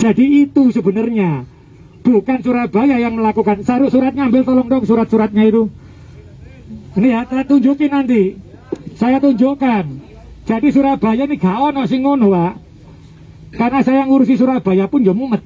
Jadi itu sebenarnya bukan Surabaya yang melakukan. Suratnya ambil tolong dong, surat-suratnya itu. Ini ya, saya tunjukin nanti. Saya tunjukkan. Jadi Surabaya ini gak ono sing ngono, Pak. Karena saya ngurusi Surabaya pun ya mumet.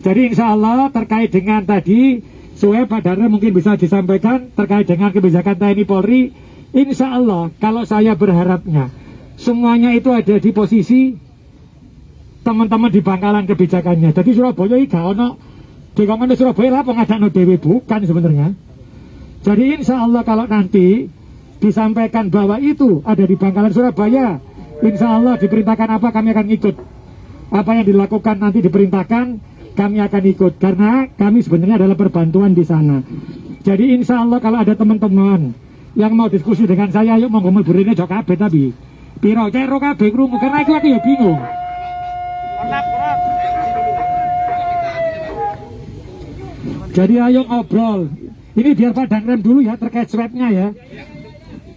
Jadi insya Allah terkait dengan tadi Suheb Pak Darna mungkin bisa disampaikan terkait dengan kebijakan TNI Polri. Insya Allah kalau saya berharapnya semuanya itu ada di posisi teman-teman di bangkalan kebijakannya. Jadi Surabaya ini gak ono di komando Surabaya lah pengadaan ODW bukan sebenarnya. Jadi insya Allah kalau nanti disampaikan bahwa itu ada di bangkalan Surabaya, insya Allah diperintahkan apa kami akan ikut. Apa yang dilakukan nanti diperintahkan kami akan ikut karena kami sebenarnya adalah perbantuan di sana. Jadi insya Allah kalau ada teman-teman yang mau diskusi dengan saya, yuk mau ngomong burine jok kabeh tapi piro cero kabeh krungu karena itu aku ya bingung. Jadi ayo ngobrol. Ini biar Pak Danrem dulu ya terkait swabnya ya.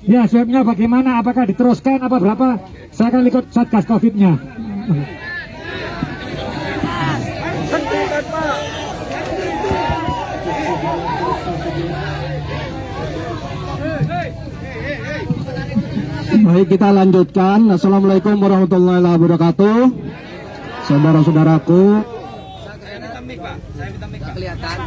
Ya swabnya bagaimana? Apakah diteruskan apa berapa? Saya akan ikut Satgas Covid-nya. Baik, kita lanjutkan. Assalamualaikum warahmatullahi wabarakatuh. Saudara-saudaraku, Saya minta mic, Pak. Kelihatan.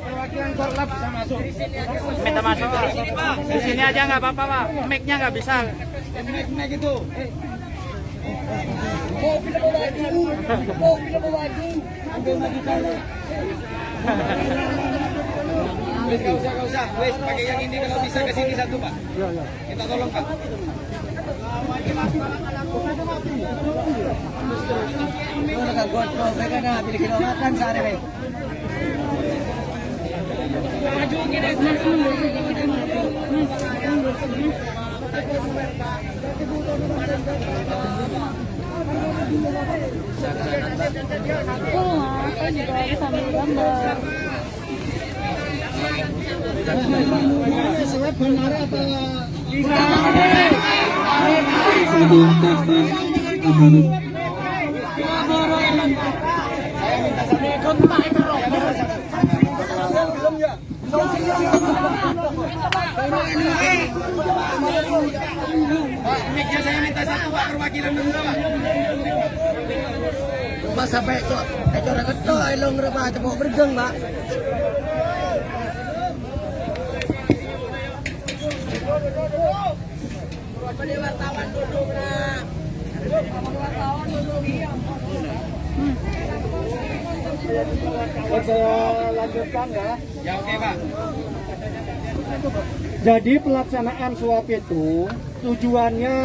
Perwakilan Korlap bisa masuk. Minta masuk Pak. Di sini aja nggak apa-apa Pak. Mic-nya nggak bisa. Mic itu. Gak usah. Wes, pakai yang ini kalau bisa ke sini satu, Pak. Kita tolong, Pak. Mic-nya saya minta satu, Pak, perwakilan dulu, Pak. Mas sampai kok ekor ketok ayo ngreba tepuk bergeng, Pak. Wartawan duduk, Nak. Wartawan duduk. Saya lanjutkan ya. Ya, oke, Pak. Jadi pelaksanaan swab itu tujuannya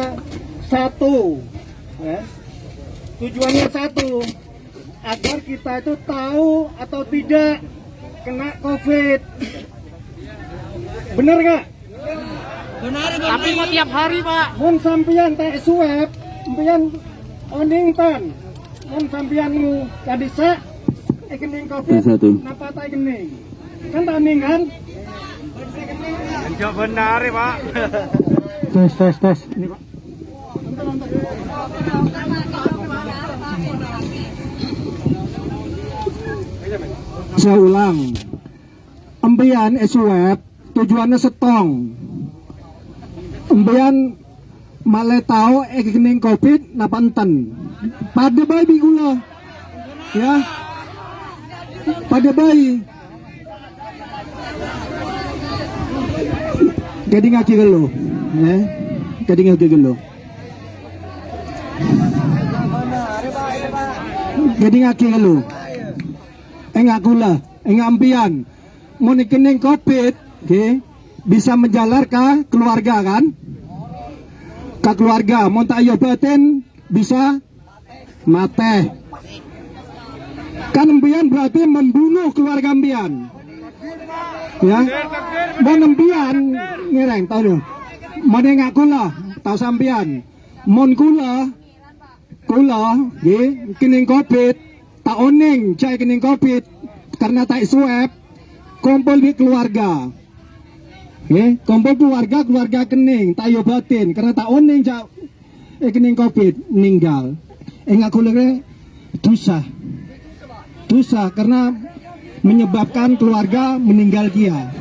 satu, ya. Tujuannya satu, agar kita itu tahu atau tidak kena COVID. Bener nggak? Benar, Tapi mau tiap hari Pak. Mun sampian tes swab, sampian oningtan, mun sampianmu kadisa, kening COVID, napa tak kening? Kan tak kening kan? Jawab benar ya Pak. Tes. Ini Pak. saya ulang. Empian swab tujuannya setong. Empian male tau kening COVID napa enten. Pada bayi gula. Ya. Pada bayi. Jadi ngaki gelo. Ya. Jadi ngaki gelo. Jadi ngaki gelo. Engakula, engampian. Mau kening COVID, okay, bisa menjalar ke keluarga kan? Ke keluarga, mau tak batin bisa mate. Kan empian berarti membunuh keluarga empian. Ya, mau empian ngereng tahu dong. Mau engakula, tahu sampian. Mon kula, okay, kening COVID. Tak oning cai kening COVID karena tak swab kumpul di keluarga. Kumpul keluarga kening tak obatin karena tak oning kening covid meninggal. Ngaku lagi dosa karena menyebabkan keluarga meninggal dia.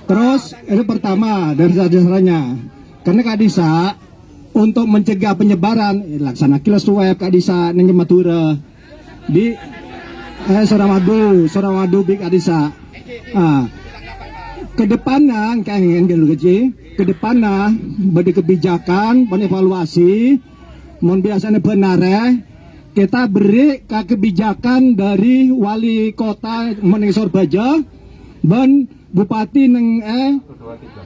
Terus itu pertama dari dasarnya karena Kak Disa untuk mencegah penyebaran laksana kilas swab Kak Disa neng Madura di Suramadu Big Kak Disa. Kedepannya kayak dulu kecil kedepannya bagi kebijakan evaluasi mohon biasanya benar kita beri ke kebijakan dari wali kota meneng Sorbaja dan bupati neng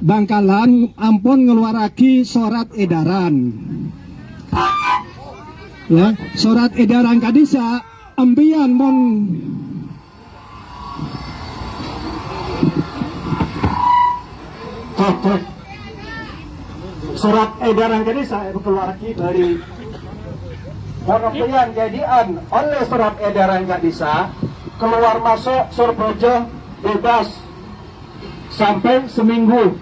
Bangkalan ampun ngeluaraki surat edaran ya surat edaran Kak Disa ambian mon surat edaran Kak Disa keluaraki dari pengertian jadian oleh surat edaran Kak Disa keluar masuk Sorbaja bebas sampai seminggu.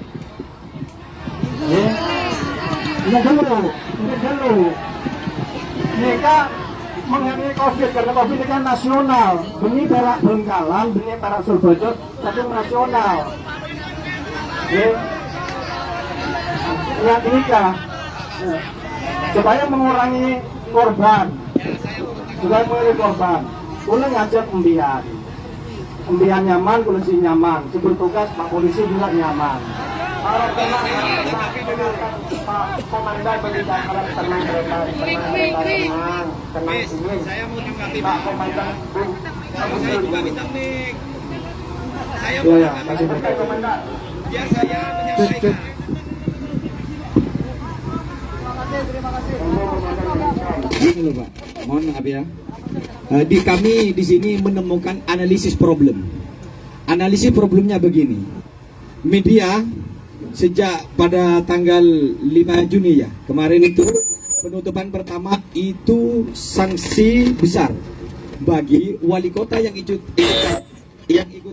Ini dulu. Mereka mengenai COVID karena COVID ini kan nasional. Ini perak Bengkalan, ini perak Sorbaja, tapi nasional. Yang ini kah? Supaya mengurangi korban, Ulang ngajak Umbian nyaman, polisi nyaman. Bertugas Pak Polisi juga nyaman. Para tenang, Pak Komandan berikan tenang Saya mau tanggapi Pak Komandan. Saya juga minta mic. Saya Ya, mau ya, tanggapi kasih Komandan. biar saya menyampaikan. Ini loh Pak, mohon maaf ya. Kami di sini menemukan analisis problem. Analisis problemnya begini. Media sejak pada tanggal 5 Juni ya, kemarin itu penutupan pertama itu sanksi besar bagi wali kota yang ikut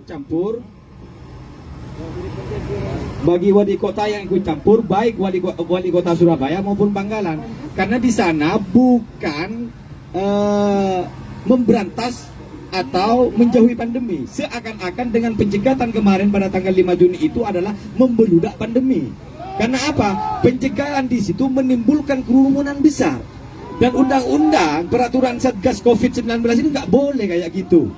campur. Bagi wali kota yang ikut campur, baik wali kota Surabaya maupun Bangkalan, karena di sana bukan memberantas atau menjauhi pandemi, seakan-akan dengan pencegahan kemarin pada tanggal 5 Juni itu adalah membeludak pandemi. Karena apa? Pencegahan di situ menimbulkan kerumunan besar, dan undang-undang peraturan Satgas COVID-19 ini nggak boleh kayak gitu.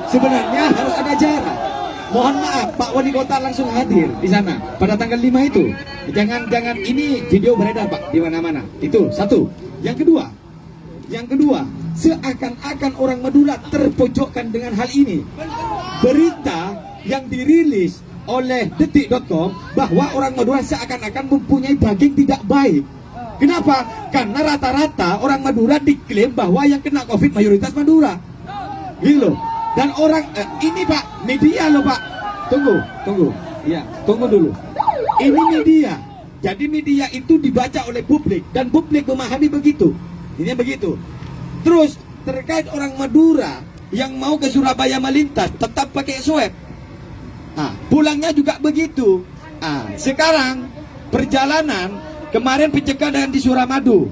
Sebenarnya harus ada jarak. Mohon maaf, Pak Wali Kota langsung hadir di sana pada tanggal 5 itu. Jangan ini video beredar Pak di mana-mana. Itu satu. Yang kedua, seakan-akan orang Madura terpojokkan dengan hal ini. Berita yang dirilis oleh detik.com bahwa orang Madura seakan-akan mempunyai daging tidak baik. Kenapa? Karena rata-rata orang Madura diklaim bahwa yang kena COVID mayoritas Madura. Gitu loh. Dan orang ini Pak, media loh Pak. Tunggu. Iya, tunggu dulu. Ini media. Jadi media itu dibaca oleh publik dan publik memahami begitu. Ini begitu. Terus terkait orang Madura yang mau ke Surabaya melintas tetap pakai swab. Pulangnya juga begitu. Sekarang perjalanan kemarin pencegahan di Suramadu.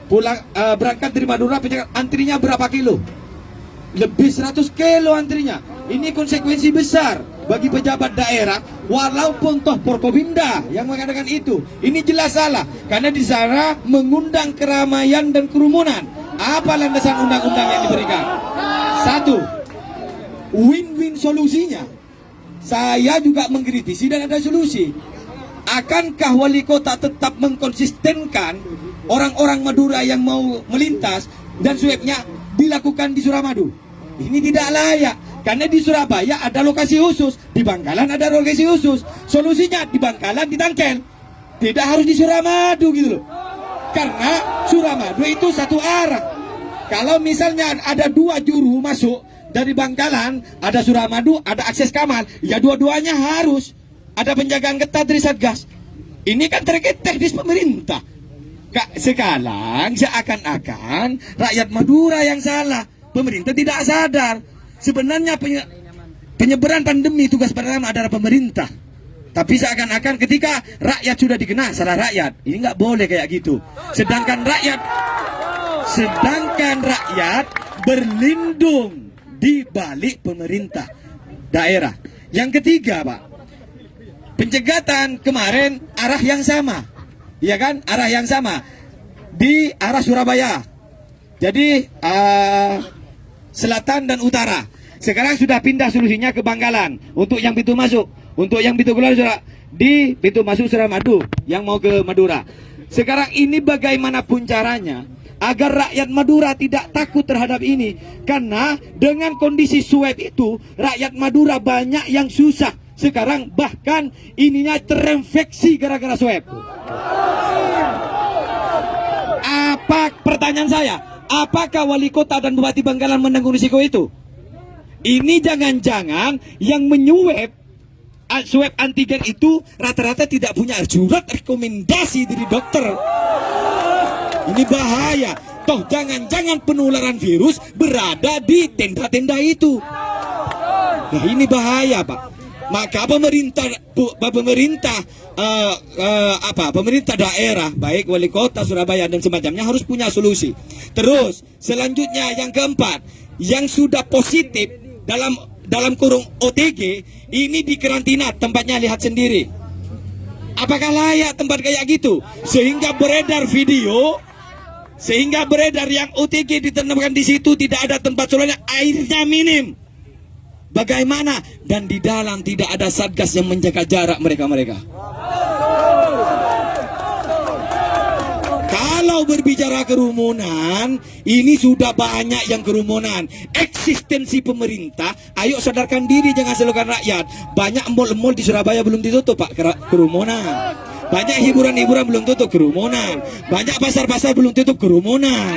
Pulang berangkat dari Madura antrinya berapa kilo? Lebih 100 kilo antrinya. Ini konsekuensi besar bagi pejabat daerah, walaupun toh Forkopimda yang mengatakan itu. Ini jelas salah, karena di sana mengundang keramaian dan kerumunan. Apa landasan undang-undang yang diberikan? Satu, win-win solusinya. Saya juga mengkritisi dan ada solusi. Akankah wali kota tetap mengkonsistenkan orang-orang Madura yang mau melintas dan swabnya dilakukan di Suramadu? Ini tidak layak, karena di Surabaya ada lokasi khusus, di Bangkalan ada lokasi khusus. Solusinya di Bangkalan ditangkel, tidak harus di Suramadu gitu loh. Karena Suramadu itu satu arah. Kalau misalnya ada dua juru masuk dari Bangkalan, ada Suramadu, ada akses Kamal, ya dua-duanya harus ada penjagaan ketat dari Satgas. Ini kan terkait teknis pemerintah. Sekarang seakan-akan rakyat Madura yang salah. Pemerintah tidak sadar. Sebenarnya penyebaran pandemi tugas pertama adalah pemerintah. Tapi seakan-akan ketika rakyat sudah dikena, salah rakyat. Ini nggak boleh kayak gitu. Sedangkan rakyat berlindung di balik pemerintah daerah. Yang ketiga, Pak, pencegatan kemarin arah yang sama, ya kan? Arah yang sama di arah Surabaya. Jadi selatan dan utara. Sekarang sudah pindah solusinya ke Bangkalan untuk yang pintu masuk. Untuk yang pintu keluar sudah di pintu masuk Suramadu yang mau ke Madura. Sekarang ini bagaimanapun caranya agar rakyat Madura tidak takut terhadap ini, karena dengan kondisi swab itu rakyat Madura banyak yang susah sekarang, bahkan ininya terinfeksi gara-gara swab. Pertanyaan saya, apakah wali kota dan bupati Bangkalan menanggung risiko itu? Ini jangan-jangan yang menyuap swab antigen itu rata-rata tidak punya surat rekomendasi dari dokter. Ini bahaya. Toh jangan-jangan penularan virus berada di tenda-tenda itu. Nah, ini bahaya, Pak. Maka pemerintah daerah, baik wali kota Surabaya dan semacamnya, harus punya solusi. Terus selanjutnya yang keempat, yang sudah positif dalam kurung OTG ini dikarantina tempatnya, lihat sendiri. Apakah layak tempat kayak gitu? Sehingga beredar video, sehingga beredar yang OTG ditempatkan di situ tidak ada tempat sholatnya, airnya minim. Bagaimana? Dan di dalam tidak ada satgas yang menjaga jarak mereka-mereka. Kalau berbicara kerumunan, ini sudah banyak yang kerumunan. Eksistensi pemerintah, ayo sadarkan diri, jangan salahkan rakyat. Banyak mall-mall di Surabaya belum ditutup, Pak, kerumunan. Banyak hiburan-hiburan belum tutup, kerumunan. Banyak pasar-pasar belum tutup, kerumunan.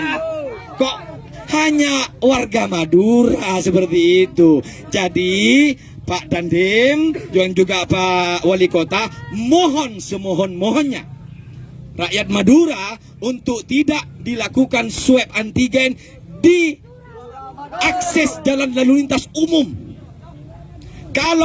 Kok hanya warga Madura seperti itu? Jadi Pak Dandim dan juga Pak Wali Kota, mohon semohon-mohonnya rakyat Madura untuk tidak dilakukan swab antigen di akses jalan lalu lintas umum. Kalau